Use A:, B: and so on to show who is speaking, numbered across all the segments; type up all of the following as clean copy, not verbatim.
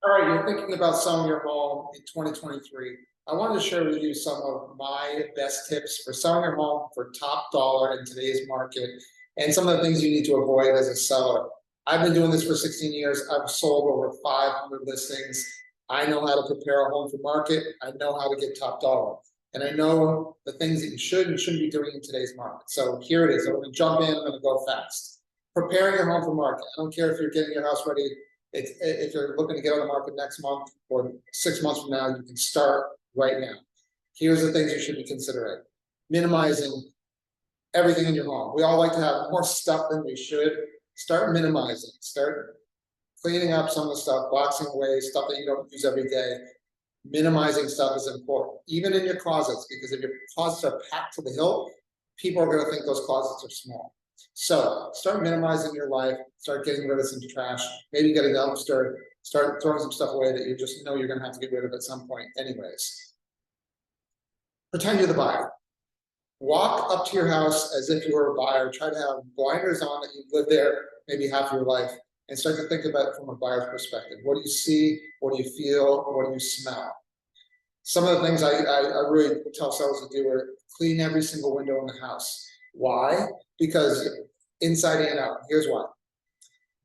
A: All right, you're thinking about selling your home in 2023. I wanted to share with you some of my best tips for selling your home for top dollar in today's market and some of the things you need to avoid as a seller. I've been doing this for 16 years. I've sold over 500 listings. I know how to prepare a home for market. I know how to get top dollar. And I know the things that you should and shouldn't be doing in today's market. So here it is. I'm going to jump in. I'm going to go fast. Preparing your home for market. I don't care if you're getting your house ready. If you're looking to get on the market next month or 6 months from now, you can start right now. Here's the things you should be considering. Minimizing everything in your home. We all like to have more stuff than we should. Start minimizing. Start cleaning up some of the stuff, boxing away stuff that you don't use every day. Minimizing stuff is important, even in your closets, because if your closets are packed to the hilt, people are going to think those closets are small. So start minimizing your life, start getting rid of some trash, maybe get a dumpster, start throwing some stuff away that you just know you're going to have to get rid of at some point anyways. Pretend you're the buyer. Walk up to your house as if you were a buyer. Try to have blinders on that you've lived there maybe half your life and start to think about it from a buyer's perspective. What do you see? What do you feel? What do you smell? Some of the things I really tell sellers to do are clean every single window in the house. Why? Because inside and out. Here's why.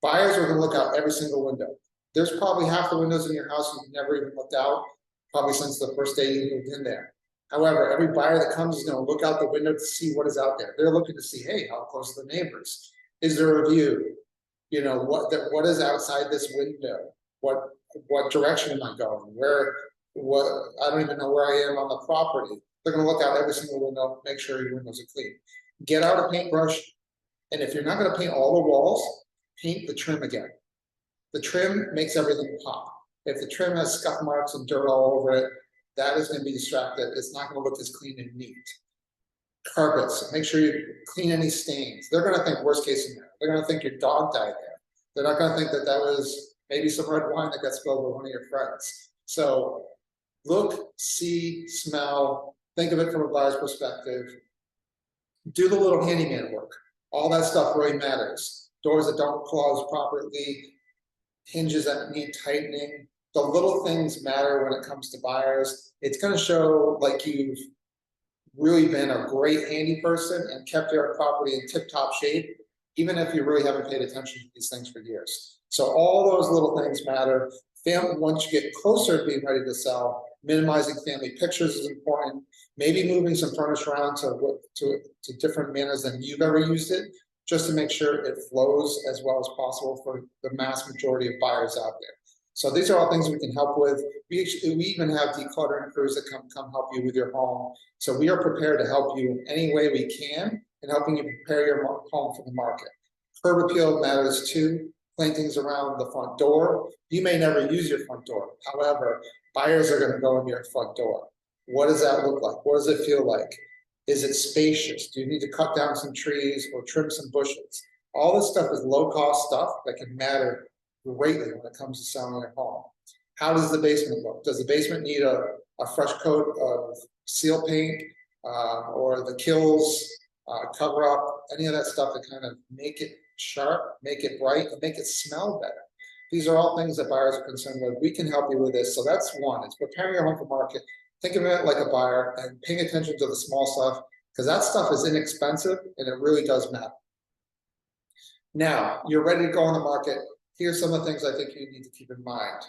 A: Buyers are going to look out every single window. There's probably half the windows in your house you've never even looked out, probably since the first day you moved in there. However, every buyer that comes is going to look out the window to see what is out there. They're looking to see, hey, how close are the neighbors? Is there a view? You know, what is outside this window? What direction am I going? I don't even know where I am on the property. They're going to look out every single window, make sure your windows are clean. Get out a paintbrush, and if you're not going to paint all the walls, paint the trim again. The trim makes everything pop. If the trim has scuff marks and dirt all over it, that is going to be distracted. It's not going to look as clean and neat. Carpets, make sure you clean any stains. They're going to think worst case scenario. They're going to think your dog died there. They're not going to think that that was maybe some red wine that got spilled with one of your friends. So look, see, smell, think of it from a buyer's perspective. Do the little handyman work. All that stuff really matters. Doors that don't close properly, hinges that need tightening. The little things matter when it comes to buyers. It's going to show like you've really been a great handy person and kept your property in tip-top shape, even if you really haven't paid attention to these things for years. So all those little things matter. Once you get closer to being ready to sell, minimizing family pictures is important. Maybe moving some furniture around to different manners than you've ever used it, just to make sure it flows as well as possible for the mass majority of buyers out there. So these are all things we can help with. We even have decluttering crews that come help you with your home. So we are prepared to help you in any way we can in helping you prepare your home for the market. Curb appeal matters too. Plantings around the front door. You may never use your front door. However, buyers are going to go in your front door. What does that look like? What does it feel like? Is it spacious? Do you need to cut down some trees or trim some bushes? All this stuff is low-cost stuff that can matter greatly when it comes to selling your home. How does the basement look? Does the basement need a fresh coat of seal paint or the Kills cover up? Any of that stuff to kind of make it sharp, make it bright, and make it smell better. These are all things that buyers are concerned with. We can help you with this. So that's one. It's preparing your home for market. Think of it like a buyer and paying attention to the small stuff, because that stuff is inexpensive and it really does matter. Now, you're ready to go on the market. Here's some of the things I think you need to keep in mind.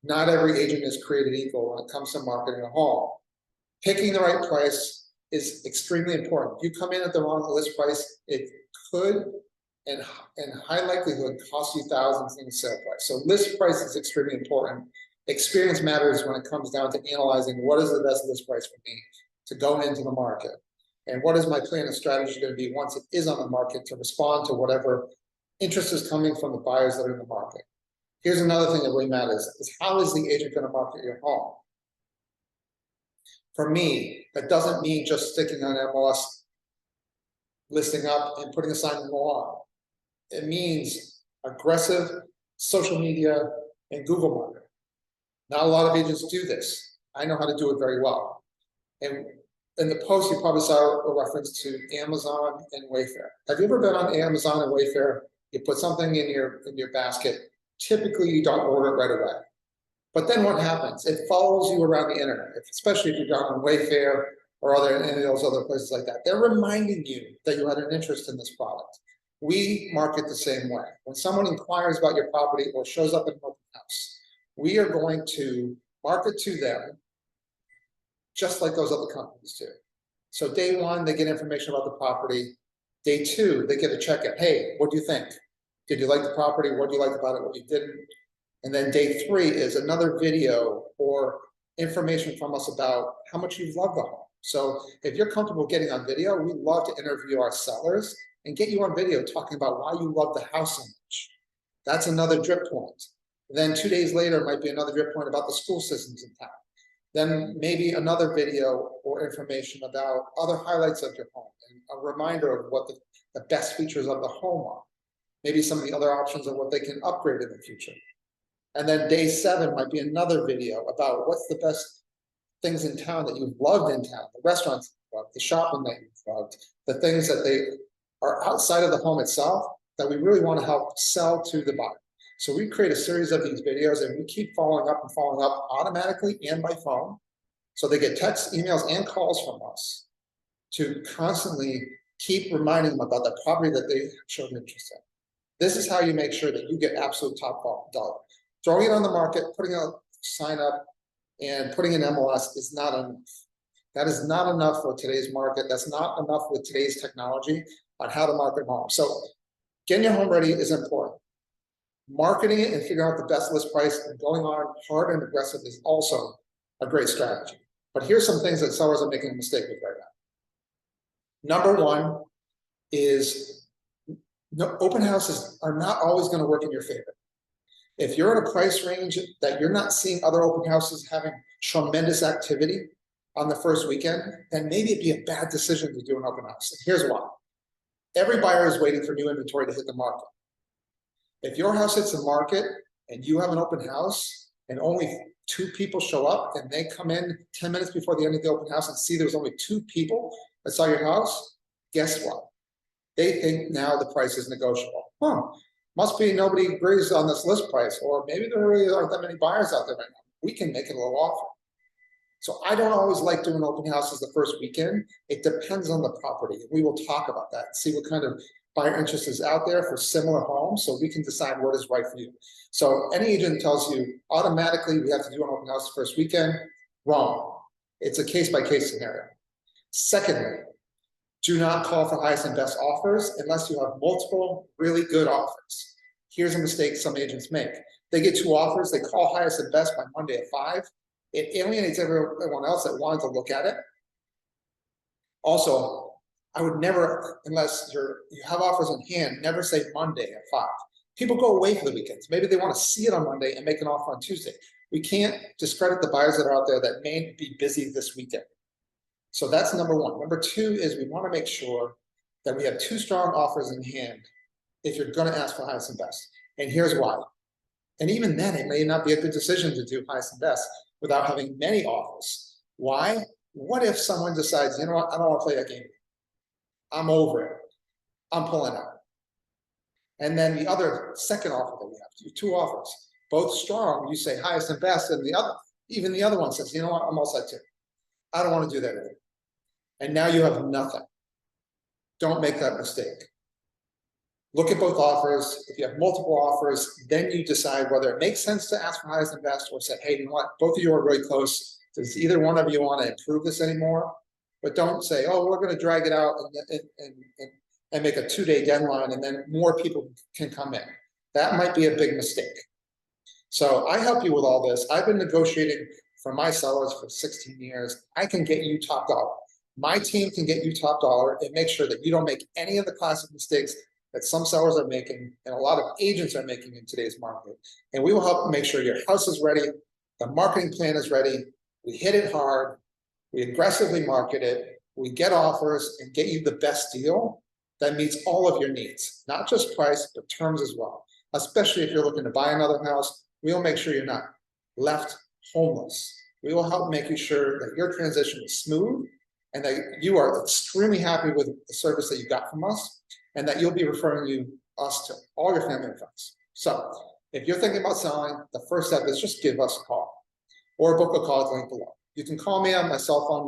A: Not every agent is created equal when it comes to marketing a home. Picking the right price is extremely important. If you come in at the wrong list price, it could and high likelihood cost you thousands in the sale price. So list price is extremely important. Experience matters when it comes down to analyzing what is the best list price for me to go into the market, and what is my plan and strategy going to be once it is on the market to respond to whatever interest is coming from the buyers that are in the market. Here's another thing that really matters, is how is the agent going to market your home? For me, that doesn't mean just sticking on MLS, listing up and putting a sign in the wall. It means aggressive social media and Google marketing. Not a lot of agents do this. I know how to do it very well. And in the post, you probably saw a reference to Amazon and Wayfair. Have you ever been on Amazon and Wayfair? You put something in your basket, typically you don't order it right away. But then what happens? It follows you around the internet, especially if you're down on Wayfair or any of those other places like that. They're reminding you that you had an interest in this product. We market the same way. When someone inquires about your property or shows up at an open house, we are going to market to them just like those other companies do. So day one, they get information about the property. Day two, they get a check-in. Hey, what do you think? Did you like the property? What do you like about it? What you didn't? And then day three is another video or information from us about how much you love the home. So if you're comfortable getting on video, we love to interview our sellers and get you on video talking about why you love the house so much. That's another drip point. Then 2 days later might be another drip point about the school systems in town. Then maybe another video or information about other highlights of your home and a reminder of what the best features of the home are. Maybe some of the other options of what they can upgrade in the future. And then day 7 might be another video about what's the best things in town that you've loved in town, the restaurants you've loved, the shopping that you've loved, the things that they are outside of the home itself that we really want to help sell to the buyer. So we create a series of these videos and we keep following up automatically and by phone. So they get texts, emails, and calls from us to constantly keep reminding them about the property that they showed interest in. This is how you make sure that you get absolute top dollar. Throwing it on the market, putting a sign up, and putting in MLS is not enough. That is not enough for today's market. That's not enough with today's technology on how to market homes. So getting your home ready is important. Marketing it and figuring out the best list price and going on hard and aggressive is also a great strategy. But here's some things that sellers are making a mistake with right now. Number one is open houses are not always going to work in your favor. If you're in a price range that you're not seeing other open houses having tremendous activity on the first weekend, then maybe it'd be a bad decision to do an open house. And here's why. Every buyer is waiting for new inventory to hit the market. If your house hits the market and you have an open house and only 2 people show up and they come in 10 minutes before the end of the open house and see there's only 2 people that saw your house, guess what? They think now the price is negotiable. Must be nobody agrees on this list price, or maybe there really aren't that many buyers out there right now. We can make it a little offer. So I don't always like doing open houses the first weekend. It depends on the property. We will talk about that and see what kind of buyer interest is out there for similar homes so we can decide what is right for you. So any agent tells you automatically we have to do an open house the first weekend, wrong. It's a case-by-case scenario. Secondly, do not call for highest and best offers unless you have multiple really good offers. Here's a mistake some agents make. They get 2 offers, they call highest and best by Monday at 5. It alienates everyone else that wanted to look at it. Also, I would never, unless you have offers on hand, never say Monday at 5. People go away for the weekends. Maybe they want to see it on Monday and make an offer on Tuesday. We can't discredit the buyers that are out there that may be busy this weekend. So that's number one. Number 2 is we want to make sure that we have 2 strong offers in hand if you're going to ask for highest and best. And here's why. And even then, it may not be a good decision to do highest and best without having many offers. Why? What if someone decides, you know what, I don't want to play that game. I'm over it. I'm pulling out. And then the other second offer that we have, 2 offers, both strong, you say highest and best, and even the other one says, you know what, I'm all set too. I don't want to do that anymore. And now you have nothing. Don't make that mistake. Look at both offers. If you have multiple offers, then you decide whether it makes sense to ask for highest and best or say, hey, you know what, both of you are really close. Does either one of you want to improve this anymore? But don't say, oh, we're going to drag it out and make a 2-day deadline and then more people can come in. That might be a big mistake. So I help you with all this. I've been negotiating for my sellers for 16 years. I can get you top dollar. My team can get you top dollar and make sure that you don't make any of the classic mistakes that some sellers are making and a lot of agents are making in today's market. And we will help make sure your house is ready, the marketing plan is ready, we hit it hard, we aggressively market it, we get offers and get you the best deal that meets all of your needs, not just price, but terms as well. Especially if you're looking to buy another house, we'll make sure you're not left homeless. We will help make you sure that your transition is smooth and that you are extremely happy with the service that you got from us and that you'll be referring us to all your family and friends. So If you're thinking about selling, the first step is just give us a call or book a call at the link below. You can call me on my cell phone,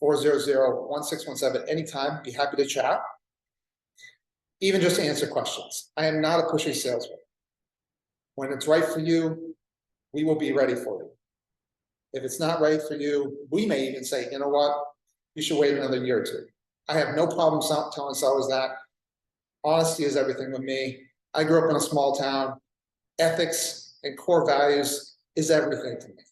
A: 978-400-1617 anytime. Be happy to chat. Even just to answer questions. I am not a pushy salesman. When it's right for you, we will be ready for you. If it's not right for you, we may even say, you know what, you should wait another year or two. I have no problem telling sellers that. Honesty is everything with me. I grew up in a small town. Ethics and core values is everything to me.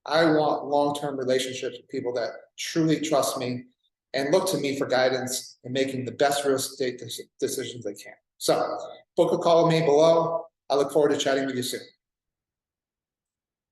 A: I want long-term relationships with people that truly trust me and look to me for guidance in making the best real estate decisions they can. So book a call with me below. I look forward to chatting with you soon.